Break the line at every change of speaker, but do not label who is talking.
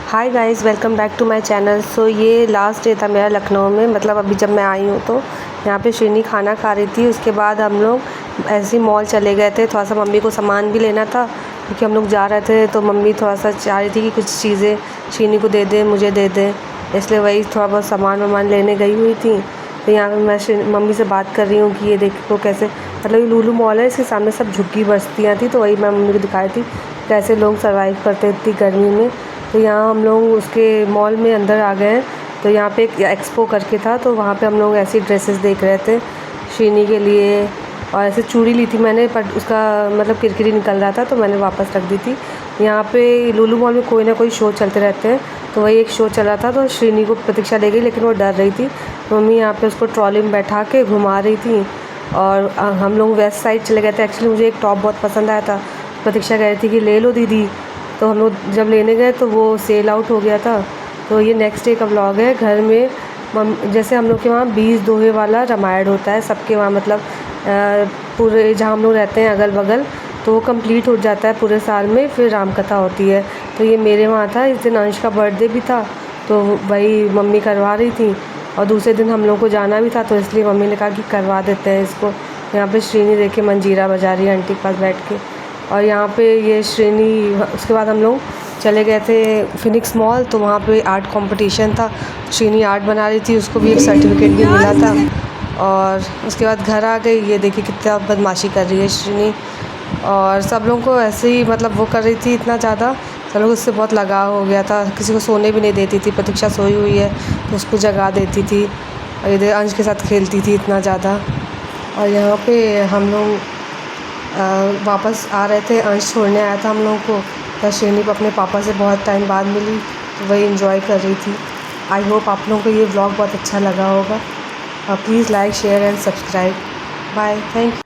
Hi guys, welcome back to my channel. So ये last day था मेरा लखनऊ में, मतलब अभी जब मैं आई हूँ तो यहाँ पे श्रीनी खाना खा रही थी। उसके बाद हम लोग ऐसे ही मॉल चले गए थे, थोड़ा सा मम्मी को सामान भी लेना था क्योंकि हम लोग जा रहे थे। तो मम्मी थोड़ा सा चाह रही थी कि कुछ चीज़ें श्रीनी को दे दे, मुझे दे दे, इसलिए वही थोड़ा बहुत सामान वामान लेने गई हुई थी। तो यहाँ पर मैं मम्मी से बात कर रही हूँ कि ये देखो कैसे, मतलब ये लुलु मॉल है, इसके सामने सब झुग्गी बस्तियाँ थी। तो वही मैं मम्मी को दिखा रही थी कैसे लोग सर्वाइव करते इतनी गर्मी में। तो यहाँ हम लोग उसके मॉल में अंदर आ गए हैं। तो यहाँ पे एक एक्सपो करके था, तो वहाँ पे हम लोग ऐसी ड्रेसेस देख रहे थे श्रीनी के लिए। और ऐसे चूड़ी ली थी मैंने, पर उसका मतलब किरकिरी निकल रहा था तो मैंने वापस रख दी थी। यहाँ पे लुलु मॉल में कोई ना कोई शो चलते रहते हैं, तो वही एक शो चल रहा था। तो श्रीनी को प्रतीक्षा ले गई, लेकिन वो डर रही थी। मम्मी यहाँ पे उसको ट्रॉली में बैठा के घुमा रही थी। और हम लोग वेस्ट साइड चले गए थे। एक्चुअली मुझे एक टॉप बहुत पसंद आया था, प्रतीक्षा कह रही थी कि ले लो दीदी। तो हम लोग जब लेने गए तो वो सेल आउट हो गया था। तो ये नेक्स्ट डे का व्लॉग है। घर में जैसे हम लोग के वहाँ 20 दोहे वाला रामायण होता है सबके वहाँ, मतलब पूरे जहाँ हम लोग रहते हैं अगल बगल, तो वो कंप्लीट हो जाता है पूरे साल में, फिर राम कथा होती है। तो ये मेरे वहाँ था, इस दिन अंश का बर्थडे भी था, तो वही मम्मी करवा रही थी। और दूसरे दिन हम लोग को जाना भी था, तो इसलिए मम्मी ने कहा कि करवा देते हैं इसको। यहाँ पे श्रीनी देखे मंजीरा बजा रही है आंटी के पास बैठ के। और यहाँ पे ये श्रीनी, उसके बाद हम लोग चले गए थे फिनिक्स मॉल, तो वहाँ पे आर्ट कंपटीशन था। श्रीनी आर्ट बना रही थी, उसको भी एक सर्टिफिकेट भी मिला था। और उसके बाद घर आ गई। ये देखिए कितना बदमाशी कर रही है श्रीनी। और सब लोगों को ऐसे ही मतलब वो कर रही थी इतना ज़्यादा, सब लोग उससे बहुत लगाव हो गया था। किसी को सोने भी नहीं देती थी। प्रतीक्षा सोई हुई है तो उसको जगा देती थी, और इधर अंश के साथ खेलती थी इतना ज़्यादा। और यहाँ पे हम लोग वापस आ रहे थे, अंश छोड़ने आया था हम लोगों को। तो श्रीनी को अपने पापा से बहुत टाइम बाद मिली, तो वही एंजॉय कर रही थी। आई होप आप लोगों को ये व्लॉग बहुत अच्छा लगा होगा। Please like, share and subscribe. Bye, thank you.